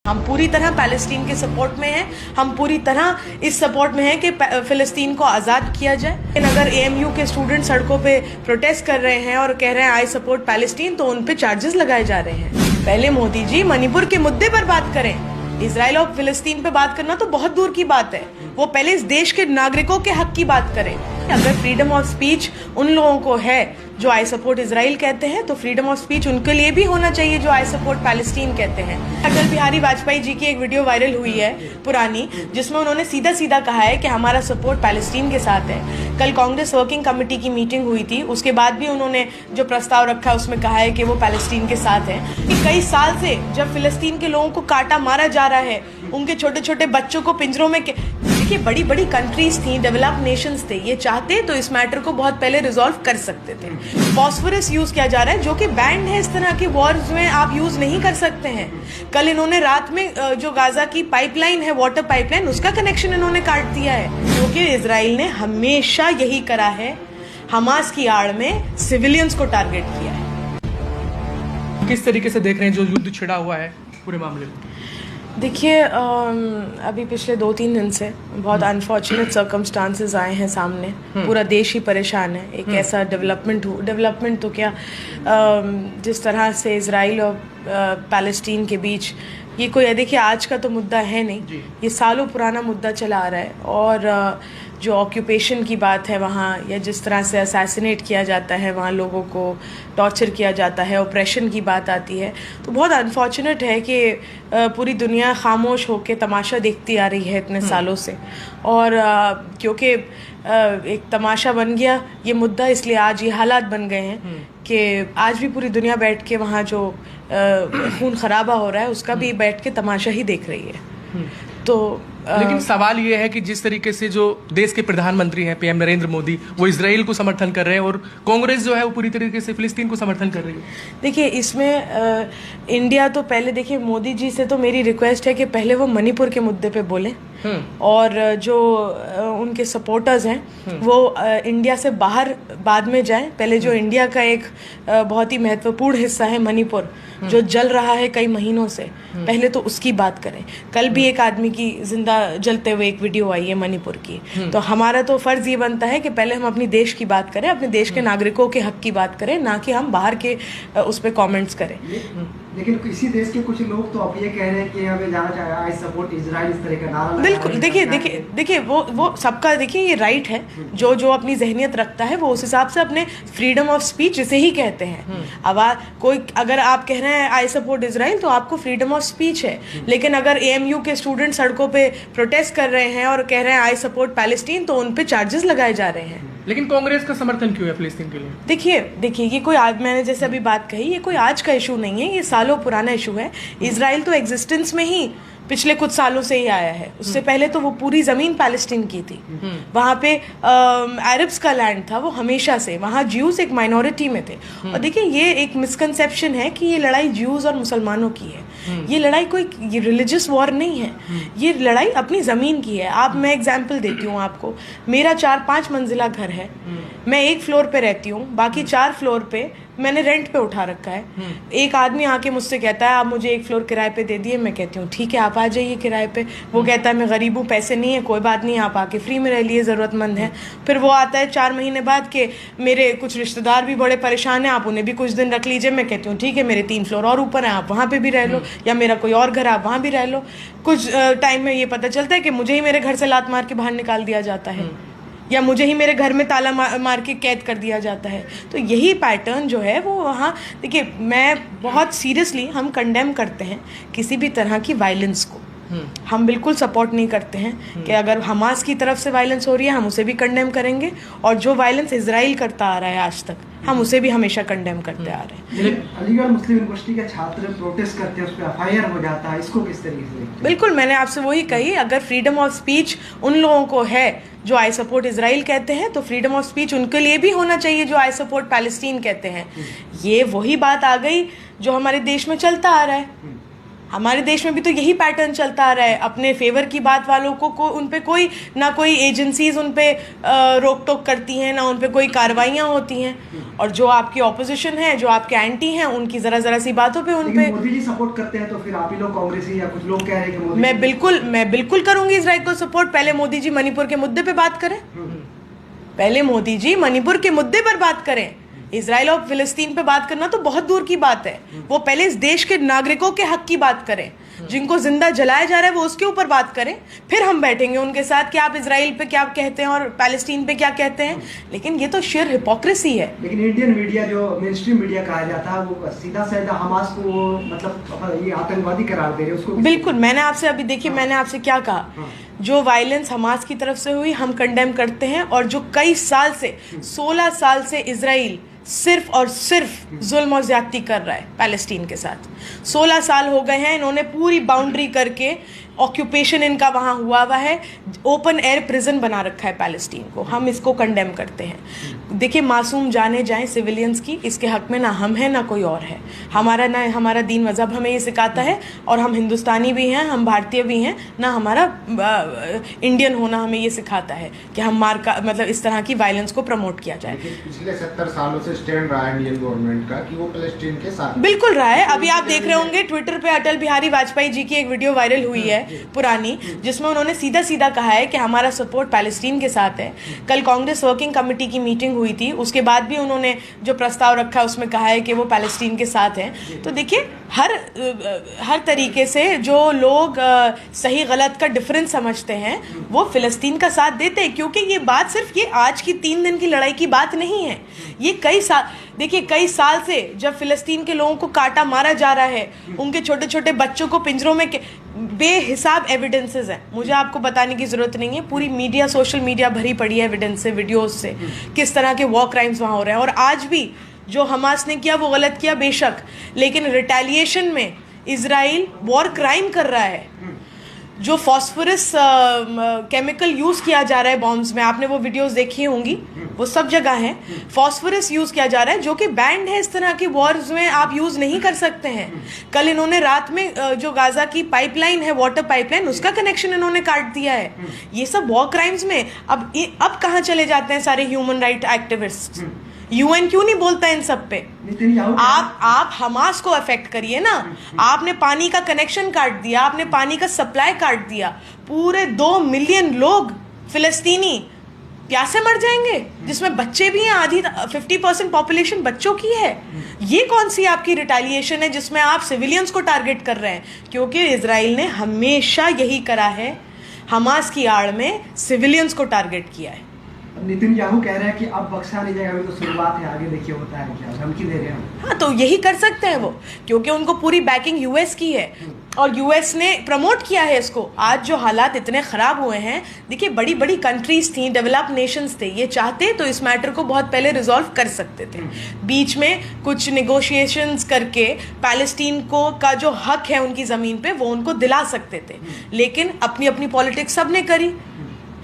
हम पूरी तरह पैलेस्टीन के सपोर्ट में हैं। हम पूरी तरह इस सपोर्ट में हैं कि फिलिस्तीन को आज़ाद किया जाए। लेकिन अगर एएमयू के स्टूडेंट सड़कों पे प्रोटेस्ट कर रहे हैं और कह रहे हैं आई सपोर्ट पैलेस्टीन, तो उन पे चार्जेस लगाए जा रहे हैं। पहले मोदी जी मणिपुर के मुद्दे पर बात करें। इसराइल और फिलिस्तीन पे बात करना तो बहुत दूर की बात है। वो पहले इस देश के नागरिकों के हक की बात करें। अगर फ्रीडम ऑफ स्पीच उन लोगों को है जो आई सपोर्ट इसराइल कहते हैं, तो फ्रीडम ऑफ स्पीच उनके लिए भी होना चाहिए जो आई सपोर्ट पैलेस्टीन कहते हैं। अटल बिहारी वाजपेयी जी की एक वीडियो वायरल हुई है पुरानी, जिसमें उन्होंने सीधा सीधा कहा है कि हमारा सपोर्ट पैलेस्टीन के साथ है। कल कांग्रेस वर्किंग कमेटी की मीटिंग हुई थी, उसके बाद भी उन्होंने जो प्रस्ताव रखा है उसमें कहा है कि वो पैलेस्टीन के साथ है। कई साल से जब फिलिस्तीन के लोगों को काटा मारा जा रहा है, उनके छोटे छोटे बच्चों को पिंजरों में, देखिए बड़ी बड़ी कंट्रीज थी, डेवलप्ड नेशंस थे, ये चाहते तो इस मैटर को बहुत पहले रिजॉल्व कर सकते थे। फॉस्फोरस यूज किया जा रहा है जो कि बैंड है, इस तरह के वॉर्स में आप यूज नहीं कर सकते हैं। कल इन्होंने रात में जो गाजा की पाइपलाइन है, वाटर पाइपलाइन, उसका कनेक्शन इन्होंने काट दिया है, क्योंकि इजराइल ने हमेशा यही करा है, हमास की आड़ में सिविलियंस को टारगेट किया है। किस तरीके से देख रहे हैं जो युद्ध छिड़ा हुआ है पूरे मामले में? देखिए अभी पिछले 2-3 दिन से बहुत अनफॉर्चुनेट सर्कमस्टांसेस आए हैं सामने। पूरा देश ही परेशान है। एक ऐसा डेवलपमेंट तो क्या, जिस तरह से इजराइल और पैलेस्टीन के बीच ये कोई, देखिए आज का तो मुद्दा है नहीं, ये सालों पुराना मुद्दा चला आ रहा है। और जो ऑक्यूपेशन की बात है वहाँ, या जिस तरह से असैसिनेट किया जाता है वहाँ, लोगों को टॉर्चर किया जाता है, ऑपरेशन की बात आती है, तो बहुत अनफॉर्चुनेट है कि पूरी दुनिया खामोश होकर तमाशा देखती आ रही है इतने सालों से। और क्योंकि एक तमाशा बन गया ये मुद्दा, इसलिए आज ये हालात बन गए हैं कि आज भी पूरी दुनिया बैठ के वहाँ जो खून खराबा हो रहा है उसका भी बैठ के तमाशा ही देख रही है। तो लेकिन सवाल ये है कि जिस तरीके से जो देश के प्रधानमंत्री हैं पीएम नरेंद्र मोदी, वो इजराइल को समर्थन कर रहे हैं और कांग्रेस जो है वो पूरी तरीके से फिलिस्तीन को समर्थन कर रही है। देखिए इसमें इंडिया तो पहले, देखिए मोदी जी से तो मेरी रिक्वेस्ट है कि पहले वो मणिपुर के मुद्दे पे बोलें, और जो उनके सपोर्टर्स हैं वो इंडिया से बाहर बाद में जाएं। पहले जो इंडिया का एक बहुत ही महत्वपूर्ण हिस्सा है मणिपुर, जो जल रहा है कई महीनों से, पहले तो उसकी बात करें। कल भी एक आदमी की जिंदा जलते हुए एक वीडियो आई है मणिपुर की। तो हमारा तो फर्ज ये बनता है कि पहले हम अपनी देश की बात करें, अपने देश के नागरिकों के हक की बात करें, ना कि हम बाहर के उस पर कॉमेंट्स करें। लेकिन इसी देश के कुछ लोग तो अब ये कह रहे हैं कि हमें जाना चाहिए आई सपोर्ट इजराइल, इस तरह का नारा। बिल्कुल, देखिए वो सबका, देखिए ये राइट है, जो अपनी जहनियत रखता है वो उस हिसाब से अपने फ्रीडम ऑफ स्पीच जिसे ही कहते हैं। अब कोई अगर आप कह रहे हैं आई सपोर्ट इजराइल, तो आपको फ्रीडम ऑफ स्पीच है। लेकिन अगर एएमयू के स्टूडेंट सड़कों पे प्रोटेस्ट कर रहे हैं और कह रहे हैं आई सपोर्ट पैलेस्टीन, तो उन पे चार्जेस लगाए जा रहे हैं। लेकिन कांग्रेस का समर्थन क्यों है फिलिस्तीन के लिए? देखिए ये कोई आज, मैंने जैसे अभी बात कही, ये कोई आज का इशू नहीं है, ये सालों पुराना इशू है। इजराइल तो एग्जिस्टेंस में ही पिछले कुछ सालों से ही आया है। उससे पहले तो वो पूरी जमीन पैलेस्टीन की थी। वहाँ पे अरब्स का लैंड था वो हमेशा से। वहाँ ज्यूज एक माइनॉरिटी में थे। और देखिए ये एक मिसकंसेप्शन है कि ये लड़ाई ज्यूज और मुसलमानों की है। ये लड़ाई कोई रिलीजियस वॉर नहीं है, ये लड़ाई अपनी जमीन की है। मैं एग्जाम्पल देती हूँ आपको। मेरा 4-5 मंजिला घर है, मैं 1 फ्लोर पे रहती हूँ, बाकी 4 फ्लोर पे मैंने रेंट पे उठा रखा है। एक आदमी आके मुझसे कहता है आप मुझे 1 फ्लोर किराए पे दे दिए। मैं कहती हूँ ठीक है आप आ जाइए किराए पे। वो कहता है मैं गरीब हूँ, पैसे नहीं है, कोई बात नहीं, आप आके फ्री में रह लिए, ज़रूरतमंद है। फिर वो आता है 4 महीने बाद के मेरे कुछ रिश्तेदार भी बड़े परेशान हैं, आप उन्हें भी कुछ दिन रख लीजिए। मैं कहती हूँ ठीक है, मेरे 3 फ्लोर और ऊपर हैं, आप वहाँ पर भी रह लो, या मेरा कोई और घर, आप वहाँ भी रह लो। कुछ टाइम में ये पता चलता है कि मुझे ही मेरे घर से लात मार के बाहर निकाल दिया जाता है, या मुझे ही मेरे घर में ताला मार के कैद कर दिया जाता है। तो यही पैटर्न जो है वो वहाँ, देखिए मैं बहुत सीरियसली, हम कंडेम करते हैं किसी भी तरह की वायलेंस को। हम बिल्कुल सपोर्ट नहीं करते हैं कि अगर हमास की तरफ से वायलेंस हो रही है हम उसे भी कंडेम करेंगे, और जो वायलेंस इजराइल करता आ रहा है आज तक, हम उसे भी हमेशा कंडेम करते आ रहे हैं। अलीगढ़ मुस्लिम यूनिवर्सिटी के छात्र प्रोटेस्ट करते हैं, उस पर एफआईआर हो जाता है, इसको किस तरीके से? बिल्कुल, मैंने आपसे वही कही, अगर फ्रीडम ऑफ स्पीच उन लोगों को है जो आई सपोर्ट इसराइल कहते हैं, तो फ्रीडम ऑफ स्पीच उनके लिए भी होना चाहिए जो आई सपोर्ट पैलेस्टीन कहते हैं। ये वही बात आ गई जो हमारे देश में चलता आ रहा है। हमारे देश में भी तो यही पैटर्न चलता आ रहा है। अपने फेवर की बात वालों को उन पे कोई ना कोई एजेंसीज उन पे रोक टोक करती हैं, ना उन पे कोई कार्रवाइयाँ होती हैं, और जो आपकी ऑपोजिशन है, जो आपके एंटी हैं, उनकी जरा सी बातों पे उन पे। मोदी जी सपोर्ट करते हैं तो फिर आप ही लोग कांग्रेसी या कुछ लोग कह रहे हैं कि मोदी मैं बिल्कुल करूंगी इजराइल को सपोर्ट। पहले मोदी जी मणिपुर के मुद्दे पे बात करें, पहले मोदी जी मणिपुर के मुद्दे पर बात करें। इजराइल और फिलिस्तीन पे बात करना तो बहुत दूर की बात है। वो पहले इस देश के नागरिकों के हक की बात करें, जिनको जिंदा जलाया जा रहा है वो उसके ऊपर बात करें, फिर हम बैठेंगे उनके साथ कि आप इजराइल पे क्या कहते हैं और पैलेस्टीन पे क्या कहते हैं। लेकिन ये तो शेयर हिपोक्रेसी है। लेकिन इंडियन मीडिया, जो मेन स्ट्रीम मीडिया कहा जाता है, वो सीधा हमास को मतलब ये आतंकवादी करार दे रहे हैं उसको। बिल्कुल, मैंने आपसे अभी देखिए, मैंने आपसे क्या कहा, जो वायलेंस हमास की तरफ से हुई हम कंडेम करते हैं, और जो कई साल से 16 साल से इजराइल सिर्फ और सिर्फ जुल्म और ज्यादती कर रहा है पैलेस्टीन के साथ। 16 साल हो गए हैं, इन्होंने पूरी बाउंड्री करके ऑक्यूपेशन इनका वहाँ हुआ है, ओपन एयर प्रिजन बना रखा है पैलेस्टीन को। हम इसको कंडेम करते हैं। देखिए, मासूम जाने जाएं सिविलियंस की, इसके हक में ना हम हैं ना कोई और है। हमारा दीन मज़हब हमें ये सिखाता है, और हम हिंदुस्तानी भी हैं, हम भारतीय भी हैं, ना हमारा इंडियन होना हमें ये सिखाता है कि हम मतलब इस तरह की वायलेंस को प्रमोट किया जाए। पिछले 70 सालों से स्टैंड रहा है इंडियन गवर्नमेंट का कि वो पैलेस्टीन के साथ बिल्कुल रहा है। अभी आप देख रहे होंगे ट्विटर पे अटल बिहारी वाजपेयी जी की एक वीडियो वायरल हुई है पुरानी, जिसमें उन्होंने सीधा कहा है कि हमारा सपोर्ट पैलेस्टीन के साथ है। कल कांग्रेस वर्किंग कमेटी की मीटिंग हुई थी, उसके बाद भी उन्होंने जो प्रस्ताव रखा है उसमें कहा है कि वो पैलेस्टीन के साथ हैं। तो देखिए, हर तरीके से जो लोग सही गलत का डिफरेंस समझते हैं वो फिलिस्तीन का साथ देते हैं, क्योंकि ये बात सिर्फ ये आज की 3 दिन की लड़ाई की बात नहीं है। ये कई साल से जब फिलिस्तीन के लोगों को काटा मारा जा रहा है, उनके छोटे छोटे बच्चों को पिंजरों में, बेहिसाब एविडेंसेस हैं, मुझे आपको बताने की ज़रूरत नहीं है। पूरी मीडिया, सोशल मीडिया भरी पड़ी है एविडेंस से, वीडियोस से, किस तरह के वॉर क्राइम्स वहाँ हो रहे हैं। और आज भी जो हमास ने किया वो गलत किया बेशक, लेकिन रिटेलिएशन में इजराइल वॉर क्राइम कर रहा है। जो फॉस्फोरस केमिकल यूज़ किया जा रहा है बॉम्ब्स में, आपने वो वीडियोस देखी होंगी, वो सब जगह है। फॉस्फोरस यूज़ किया जा रहा है, जो कि बैंड है। इस तरह की वॉर्स में आप यूज़ नहीं कर सकते हैं। कल इन्होंने रात में जो गाजा की पाइपलाइन है, वाटर पाइपलाइन, उसका कनेक्शन इन्होंने काट दिया है। ये सब वॉर क्राइम्स में अब कहाँ चले जाते हैं सारे ह्यूमन राइट एक्टिविस्ट? यूएन क्यों नहीं बोलता इन सब पे? आप हमास को अफेक्ट करिए ना। आपने पानी का कनेक्शन काट दिया, आपने पानी का सप्लाई काट दिया, पूरे 2 मिलियन लोग फिलिस्तीनी प्यासे मर जाएंगे, जिसमें बच्चे भी हैं। आधी 50% पॉपुलेशन बच्चों की है। ये कौन सी आपकी रिटेलिएशन है जिसमें आप सिविलियंस को टारगेट कर रहे हैं? क्योंकि इजराइल ने हमेशा यही करा है, हमास की आड़ में सिविलियंस को टारगेट किया है। नेतन्याहू कह रहे हैं कि अब बख्शा नहीं जाएगा, अभी तो शुरुआत है, आगे देखिए होता है क्या, धमकी दे रहे हैं। हाँ, तो यही कर सकते हैं वो, क्योंकि उनको पूरी बैकिंग यूएस की है, और यूएस ने प्रमोट किया है इसको। आज जो हालात इतने ख़राब हुए हैं, देखिए, बड़ी बड़ी कंट्रीज थी, डेवलप नेशंस थे, ये चाहते तो इस मैटर को बहुत पहले रिजॉल्व कर सकते थे। बीच में कुछ नेगोशिएशंस करके पैलेस्टीन को का जो हक है उनकी ज़मीन पे, वो उनको दिला सकते थे। लेकिन अपनी अपनी पॉलिटिक्स सब ने करी,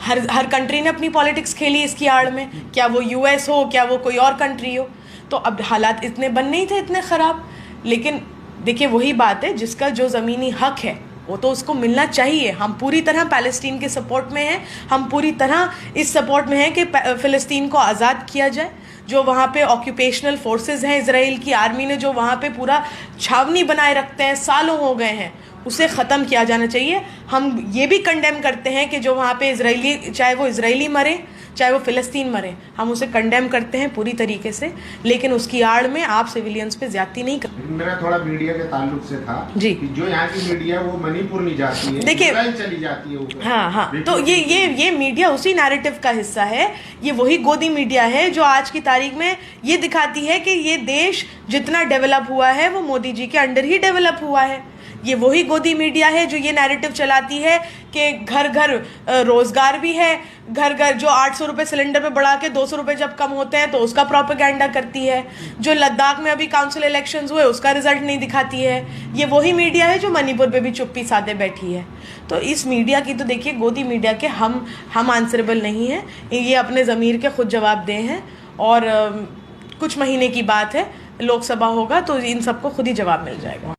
हर कंट्री ने अपनी पॉलिटिक्स खेली इसकी आड़ में, क्या वो यूएस हो, क्या वो कोई और कंट्री हो। तो अब हालात इतने बन नहीं थे, इतने ख़राब। लेकिन देखिए, वही बात है, जिसका जो ज़मीनी हक है वो तो उसको मिलना चाहिए। हम पूरी तरह पैलेस्टीन के सपोर्ट में हैं, हम पूरी तरह इस सपोर्ट में हैं कि फ़िलिस्तीन को आज़ाद किया जाए। जो वहाँ पे ऑक्यूपेशनल फोर्सेस हैं इजराइल की आर्मी ने, जो वहाँ पे पूरा छावनी बनाए रखते हैं, सालों हो गए हैं, उसे ख़त्म किया जाना चाहिए। हम ये भी कंडेम करते हैं कि जो वहाँ पे इजरायली, चाहे वो इजरायली मरे चाहे वो फ़िलिस्तीन मरे, हम उसे कंडेम करते हैं पूरी तरीके से। लेकिन उसकी आड़ में आप सिविलियंस पे ज्यादती नहीं कर। मेरा थोड़ा मीडिया के ताल्लुक से था जी, कि जो यहाँ की मीडिया वो मणिपुर नहीं जाती है, देखिए चली जाती है। हाँ, तो ये मीडिया उसी नैरेटिव का हिस्सा है। ये वही गोदी मीडिया है जो आज की तारीख में ये दिखाती है कि ये देश जितना डेवलप हुआ है वो मोदी जी के अंडर ही डेवलप हुआ है। ये वही गोदी मीडिया है जो ये नैरेटिव चलाती है कि घर घर रोजगार भी है, घर घर जो 800 रुपये सिलेंडर पे बढ़ा के 200 रुपये जब कम होते हैं तो उसका प्रोपेगेंडा करती है। जो लद्दाख में अभी काउंसिल इलेक्शंस हुए उसका रिजल्ट नहीं दिखाती है। ये वही मीडिया है जो मणिपुर पे भी चुप्पी साधे बैठी है। तो इस मीडिया की तो देखिए, गोदी मीडिया के हम आंसरेबल नहीं हैं, ये अपने ज़मीर के खुद जवाब दे हैं। और कुछ महीने की बात है, लोकसभा होगा तो इन सबको खुद ही जवाब मिल जाएगा।